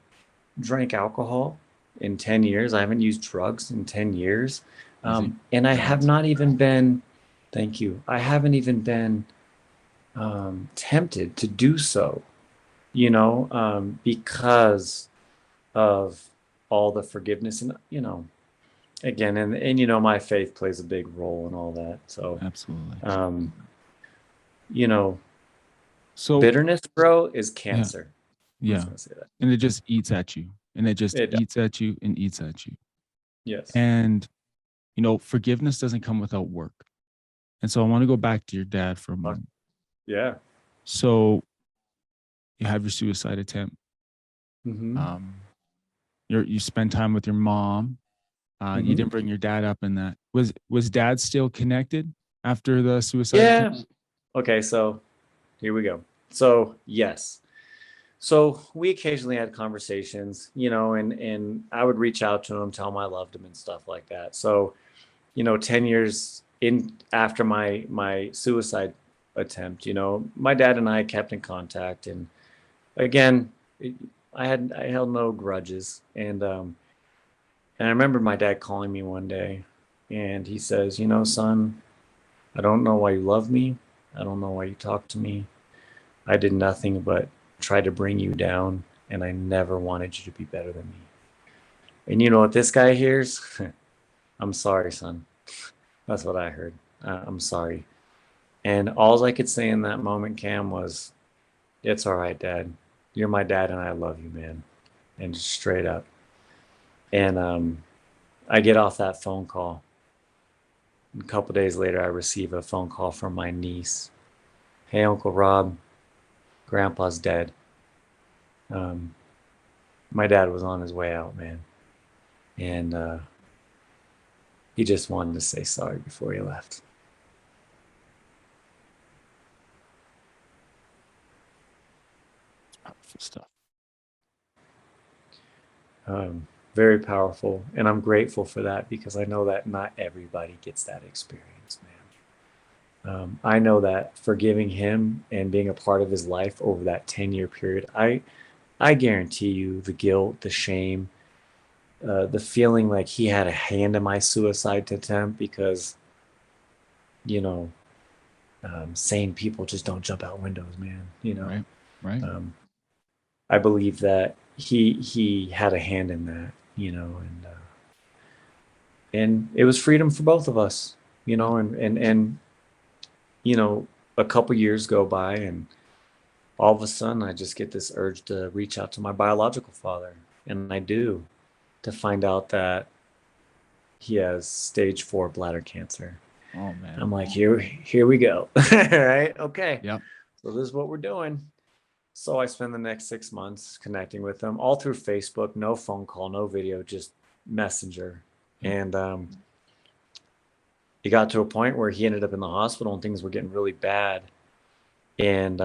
drank alcohol in 10 years. I haven't used drugs in 10 years. And I have not even been, thank you. I haven't even been tempted to do so, because of all the forgiveness and, again, and my faith plays a big role in all that. So, Absolutely. you know, So bitterness, bro, is yeah, cancer. I'm yeah. just gonna say that. And it just eats at you. And it just It does. eats at you and eats at you. Yes. And forgiveness doesn't come without work. And so I want to go back to your dad for a moment. Yeah. So you have your suicide attempt. Mm-hmm. You spend time with your mom. You didn't bring your dad up in that. Was dad still connected after the suicide Yeah. attempt? Okay, so here we go. So yes. So we occasionally had conversations, and I would reach out to him, tell him I loved him and stuff like that. So, 10 years in after my suicide attempt, my dad and I kept in contact. And again, I held no grudges. And I remember my dad calling me one day and he says, son, I don't know why you love me. I don't know why you talk to me. I did nothing but try to bring you down, and I never wanted you to be better than me. And you know what this guy hears? I'm sorry, son. That's what I heard. I'm sorry. And all I could say in that moment, Cam, was, it's all right, Dad. You're my dad, and I love you, man. And just straight up. And I get off that phone call. A couple days later, I receive a phone call from my niece. Hey, Uncle Rob, Grandpa's dead. My dad was on his way out, man. And he just wanted to say sorry before he left. Powerful stuff. Very powerful. And I'm grateful for that because I know that not everybody gets that experience, man. I know that forgiving him and being a part of his life over that 10-year period, I guarantee you the guilt, the shame, the feeling like he had a hand in my suicide attempt because, sane people just don't jump out windows, man. Right. I believe that he had a hand in that, and it was freedom for both of us, and a couple years go by, and all of a sudden I just get this urge to reach out to my biological father, and I do, to find out that he has stage 4 bladder cancer. Oh man. I'm like, here we go. Right? Okay. Yep. So this is what we're doing. So I spend the next 6 months connecting with him all through Facebook, no phone call, no video, just messenger. And it got to a point where he ended up in the hospital and things were getting really bad. And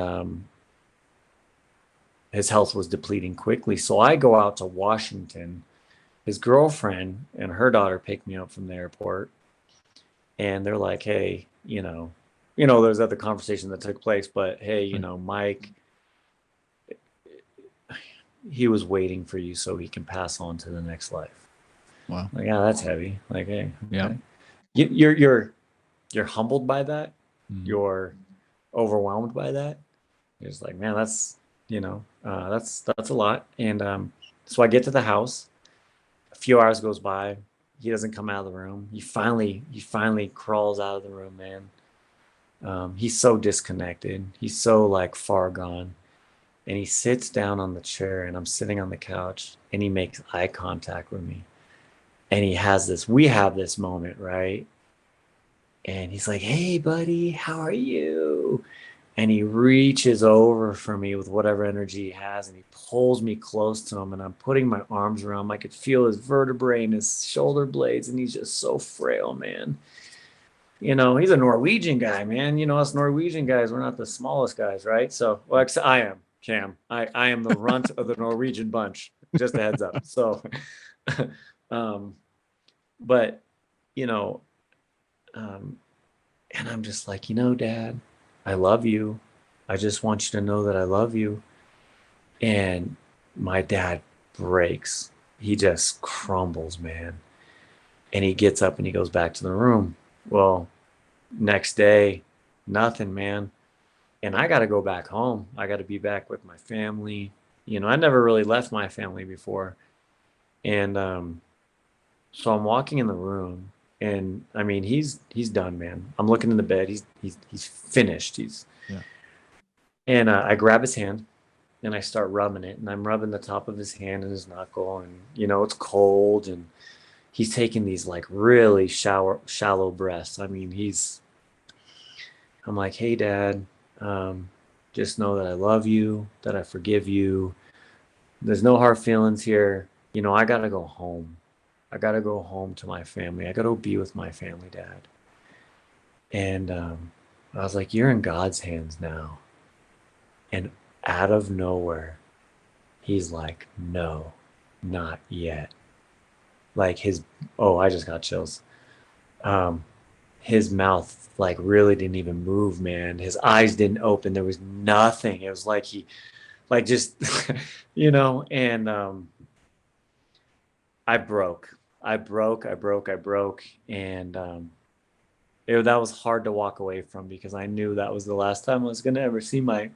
his health was depleting quickly. So I go out to Washington. His girlfriend and her daughter pick me up from the airport. And they're like, hey, there's other conversation that took place, but hey, Mike, he was waiting for you so he can pass on to the next life. Wow. Like, yeah, that's heavy. Like, hey, yeah. You're humbled by that. You're overwhelmed by that. You're just like, man, that's that's a lot. And so I get to the house. few hours goes by. He doesn't come out of the room. He finally crawls out of the room, man. He's so disconnected. He's so like far gone. And he sits down on the chair, and I'm sitting on the couch, and he makes eye contact with me. And we have this moment, right? And he's like, "Hey, buddy, how are you?" And he reaches over for me with whatever energy he has, and he pulls me close to him, and I'm putting my arms around him. I could feel his vertebrae and his shoulder blades, and he's just so frail, man. He's a Norwegian guy, man. Us Norwegian guys, we're not the smallest guys, right? So, well, I am, Cam. I am the runt of the Norwegian bunch. Just a heads up. So, but, you know, and I'm just like, Dad, I love you. I just want you to know that I love you. And my dad breaks. He just crumbles, man. And he gets up and he goes back to the room. Well, next day, nothing, man. And I got to go back home. I got to be back with my family. I never really left my family before. And so I'm walking in the room, and I mean, he's done, man. I'm looking in the bed. He's finished. Yeah. And I grab his hand and I start rubbing it, and I'm rubbing the top of his hand and his knuckle, and it's cold, and he's taking these like really shallow breaths. I mean, I'm like, "Hey, Dad, just know that I love you, that I forgive you. There's no hard feelings here. I gotta go home. I gotta go home to my family. I gotta be with my family, Dad." And I was like, "You're in God's hands now." And out of nowhere, he's like, "No, not yet." Like I just got chills. His mouth like really didn't even move, man. His eyes didn't open. There was nothing. It was like he, like just, and I broke. And that was hard to walk away from, because I knew that was the last time I was gonna ever see my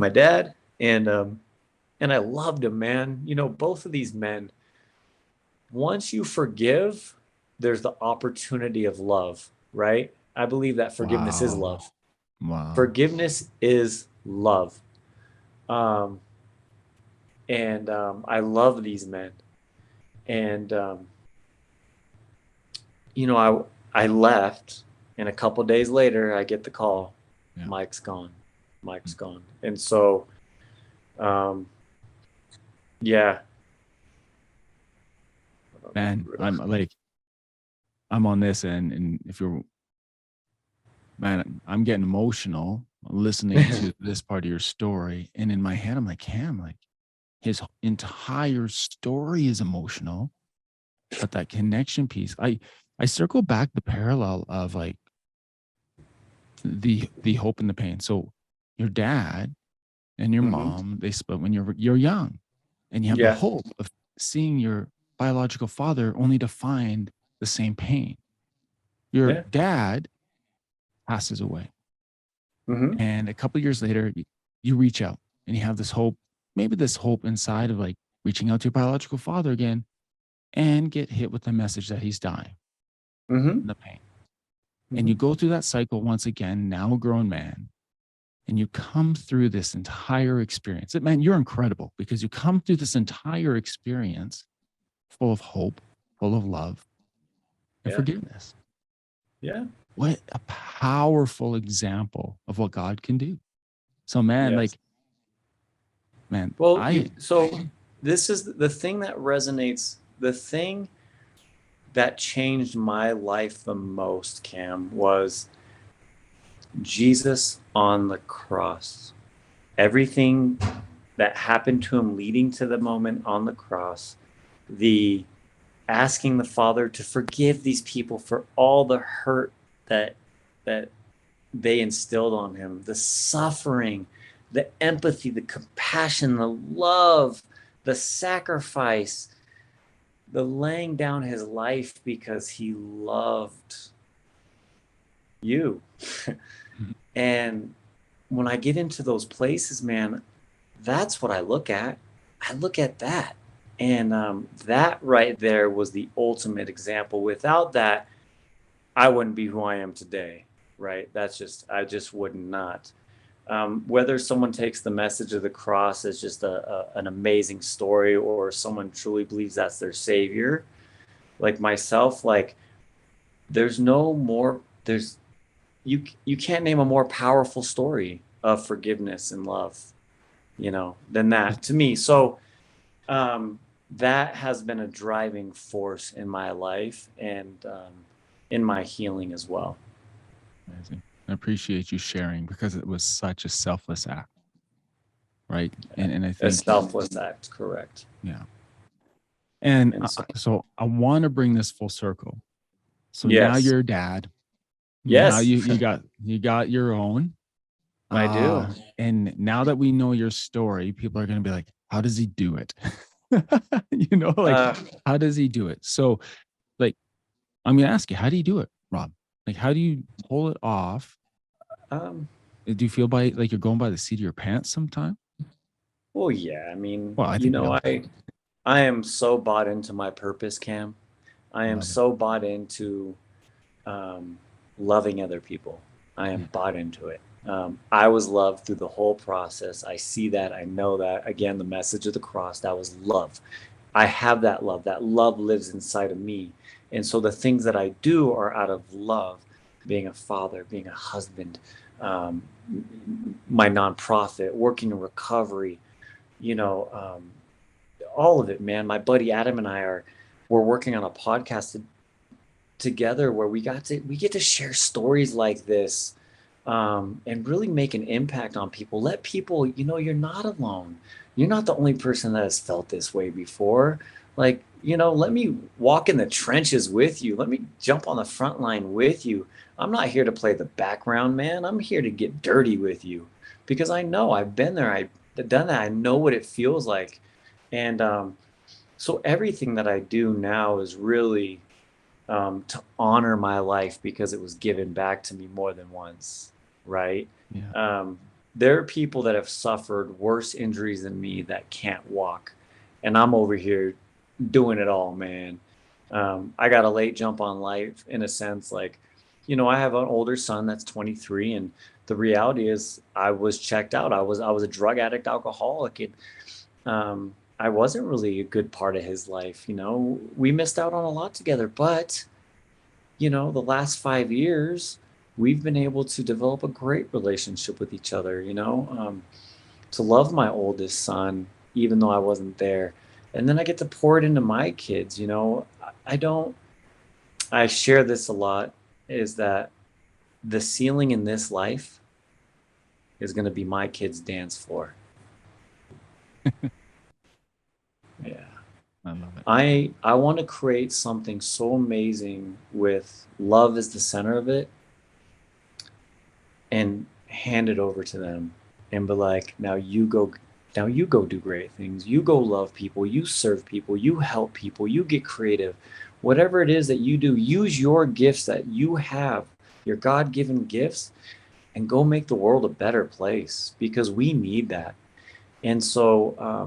dad. And I loved him, man. Both of these men, once you forgive, there's the opportunity of love, right? I believe that forgiveness is love. Wow. Forgiveness is love. And I love these men. And I left, and a couple days later I get the call. Yeah. Mike's gone. And so yeah. Man, I'm on this, and if you're, man, I'm getting emotional listening to this part of your story. And in my head, I'm like, Cam, like his entire story is emotional, but that connection piece, I circle back the parallel of like the hope and the pain. So your dad and your mom, they split when you're young, and you have the hope of seeing your biological father only to find the same pain. Your dad passes away. And a couple of years later, you reach out and you have this hope, maybe this hope inside of like reaching out to your biological father again, and get hit with the message that he's dying, the pain. And you go through that cycle once again, now a grown man, and you come through this entire experience. Man, you're incredible, because you come through this entire experience full of hope, full of love, and forgiveness. Yeah. What a powerful example of what God can do. So, man, so this is the thing that resonates. The thing that changed my life the most, Cam, was Jesus on the cross. Everything that happened to him leading to the moment on the cross, the asking the Father to forgive these people for all the hurt that they instilled on him, the suffering, the empathy, the compassion, the love, the sacrifice, the laying down his life because he loved you. And when I get into those places, man, that's what I look at. I look at that. And that right there was the ultimate example. Without that, I wouldn't be who I am today, right? I just would not. Whether someone takes the message of the cross as just an amazing story, or someone truly believes that's their savior, like myself, like there's no more, there's, you can't name a more powerful story of forgiveness and love, than that to me. So, um, that has been a driving force in my life, and in my healing as well. Amazing. I appreciate you sharing because it was such a selfless act, right? And I A think, selfless act, correct. yeah. And And so, so I want to bring this full circle. So now yes, you're a dad. Now yes, you got your own. I do. And now that we know your story, people are going to be like, how does he do it? Like, Uh, how does he do it? So, like, I'm going to ask you, how do you do it, Rob? Like, how do you pull it off? um, Do you feel like you're going by the seat of your pants sometime? well, yeah, I mean, Well, I think we all do. I am so bought into my purpose, Cam. I I am love it. so bought into um, loving other people. I am Yeah. bought into it. I was loved through the whole process. I see that. I know that. Again, the message of the cross, that was love. I have that love. That love lives inside of me. And so the things that I do are out of love, being a father, being a husband, um, my nonprofit, working in recovery, you know, um, all of it, man. My buddy Adam and we're working on a podcast together where we get to share stories like this, and really make an impact on people. Let people, you're not alone. You're not the only person that has felt this way before. Like, let me walk in the trenches with you. Let me jump on the front line with you. I'm not here to play the background man. I'm here to get dirty with you, because I know I've been there. I've done that. I know what it feels like. And so everything that I do now is really, to honor my life because it was given back to me more than once, right? Yeah. Um, there are people that have suffered worse injuries than me that can't walk, and I'm over here doing it all, man. I got a late jump on life in a sense, like, I have an older son that's 23, and the reality is I was checked out. I was a drug addict, alcoholic, and I wasn't really a good part of his life. We missed out on a lot together, but the last 5 years, we've been able to develop a great relationship with each other, to love my oldest son, even though I wasn't there. And then I get to pour it into my kids. I don't, I share this a lot, is that the ceiling in this life is going to be my kids' dance floor. Yeah. I love it. I want to create something so amazing with love as the center of it, and hand it over to them and be like, now you go do great things. You go love people, you serve people, you help people, you get creative. Whatever it is that you do, use your gifts that you have, your God-given gifts, and go make the world a better place, because we need that. And so, I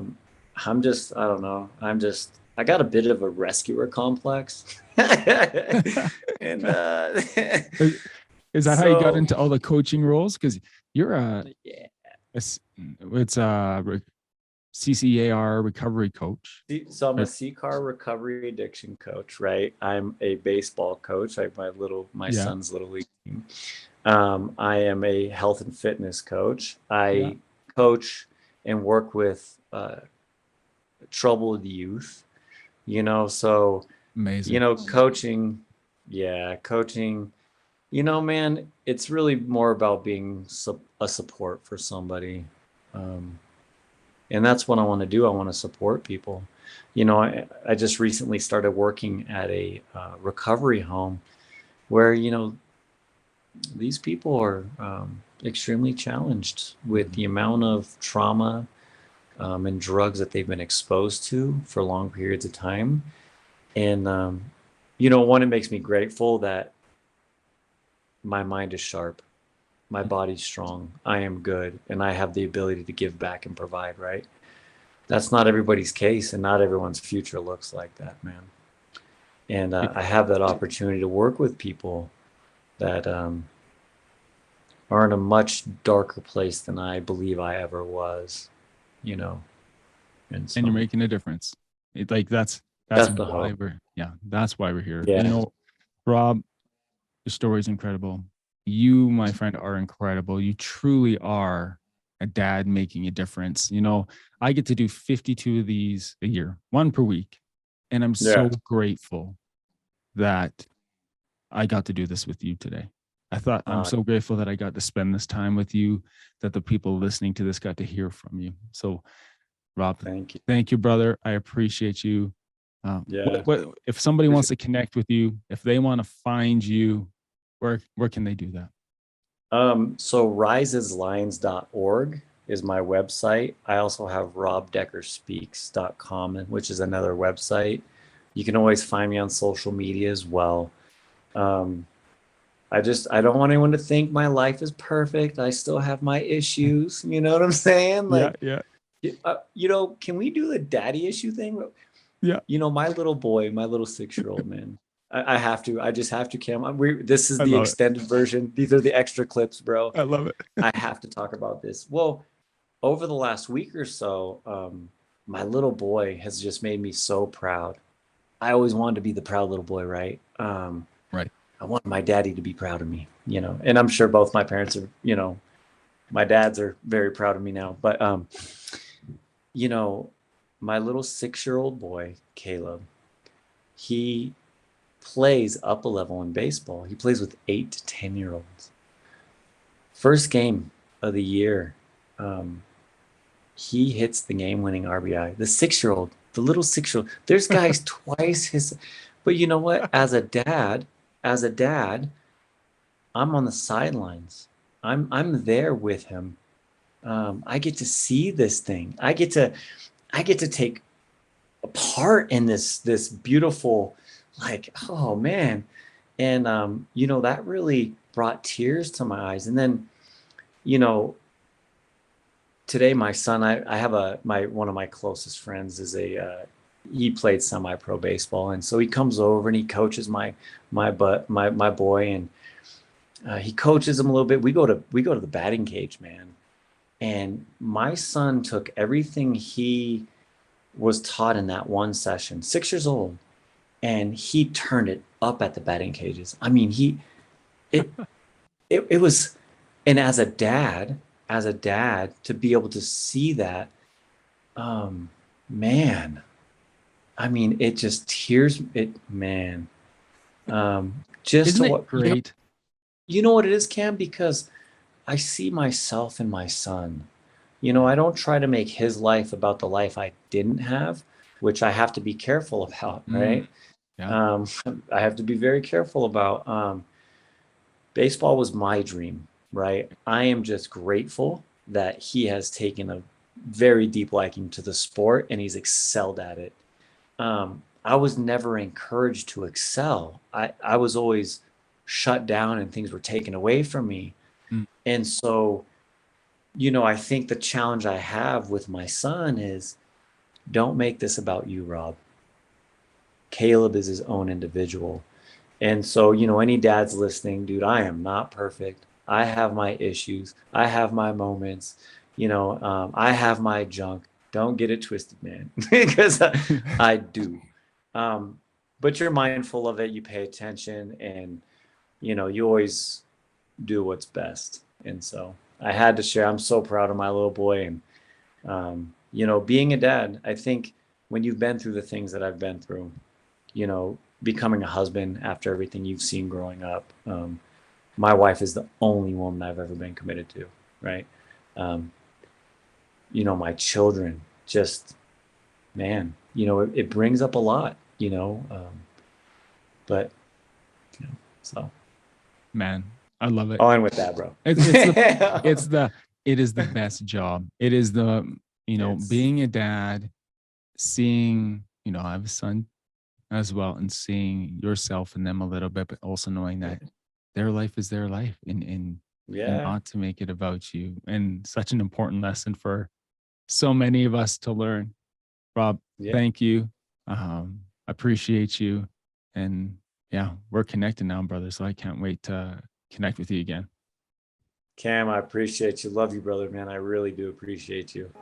don't know, I got a bit of a rescuer complex. And Is is that how you got so, into all the coaching roles? Because you're yeah. it's CCAR recovery coach. So I'm a Right? CCAR recovery addiction coach, right? I'm a baseball coach. My Yeah. son's little league team. I am a health and fitness coach. Yeah. I coach and work with troubled youth. So Amazing. coaching, yeah, coaching. Man, it's really more about being a support for somebody. Um, and that's what I want to do. I want to support people. I just recently started working at a recovery home where these people are extremely challenged with Mhm. the amount of trauma, and drugs that they've been exposed to for long periods of time. And one, it makes me grateful that my mind is sharp, my body's strong, I am good, and I have the ability to give back and provide, right? that's not everybody's case, and not everyone's future looks like that, man. And I have that opportunity to work with people that are in a much darker place than I believe I ever was, you know. And And you're so making a difference. That's that's the why hope. that's why we're here. Yeah. Rob, your story is incredible. You, my friend, are incredible. You truly are a dad making a difference. I get to do 52 of these a year, one per week. And I'm so Yeah. grateful that I got to do this with you today. I'm Uh, so grateful that I got to spend this time with you, that the people listening to this got to hear from you. So, Rob, Thank you. thank you, brother. I appreciate you. Yeah. If somebody wants Appreciate to connect with you, if they want to find you, where can they do that? So riseslines.org is my website. I also have robdeckerspeaks.com, which is another website. You can always find me on social media as well. Um, I don't want anyone to think my life is perfect. I still have my issues. You know what I'm saying? Yeah, Like, yeah, can we do the daddy issue thing? yeah. My little boy, my little 6-year-old, man. I have to. I just have to, Cam. This is I the love it. extended version. These are the extra clips, bro. I love it. I have to talk about this. Well, over the last week or so, my little boy has just made me so proud. I always wanted to be the proud little boy, right? Right. I want my daddy to be proud of me, and I'm sure both my parents are, my dads are very proud of me now. But, you know, my little 6-year-old boy, Caleb, he plays up a level in baseball. He plays with 8 to 10-year-olds. First game of the year, he hits the game-winning RBI. The 6-year-old, the little 6-year-old. There's guys twice his, but you know what? As a dad, I'm on the sidelines. I'm there with him. I get to see this thing. I get to take a part in this beautiful, like, oh man. And that really brought tears to my eyes. And then, you know, today my son, I have one of my closest friends is he played semi-pro baseball, and so he comes over and he coaches my boy, and he coaches him a little bit. We go to the batting cage, man. And my son took everything he was taught in that one session, 6 years old, and he turned it up at the batting cages. I mean, it it was, and as a dad to be able to see that, um, man, I mean, it just tears it, man. Just Isn't to it what great? you know what it is, Cam, because I see myself in my son. I don't try to make his life about the life I didn't have, which I have to be careful about, Mm, right? yeah. Um, I have to be very careful about. Baseball was my dream, right? I am just grateful that he has taken a very deep liking to the sport and he's excelled at it. I was never encouraged to excel. I was always shut down and things were taken away from me. Mm. And so, I think the challenge I have with my son is don't make this about you, Rob. Caleb is his own individual. And so, any dads listening, dude, I am not perfect. I have my issues. I have my moments. I have my junk. Don't get it twisted, man, because I do. Um, but you're mindful of it. You pay attention, and you always do what's best. And so, I had to share. I'm so proud of my little boy, and being a dad. I think when you've been through the things that I've been through, becoming a husband after everything you've seen growing up. My wife is the only woman I've ever been committed to, right? Um, my children, just, man, it brings up a lot, but, so Man, I love it. I'll end with that, bro. It's the it is the best job. It is It's, being a dad, seeing, I have a son as well, and seeing yourself in them a little bit, but also knowing that their life is their life, and yeah, not to make it about you. And such an important lesson for so many of us to learn. Rob, Yeah. thank you. Appreciate you. And yeah, we're connected now, brother. So I can't wait to connect with you again. Cam, I appreciate you. Love you, brother, man. I really do appreciate you.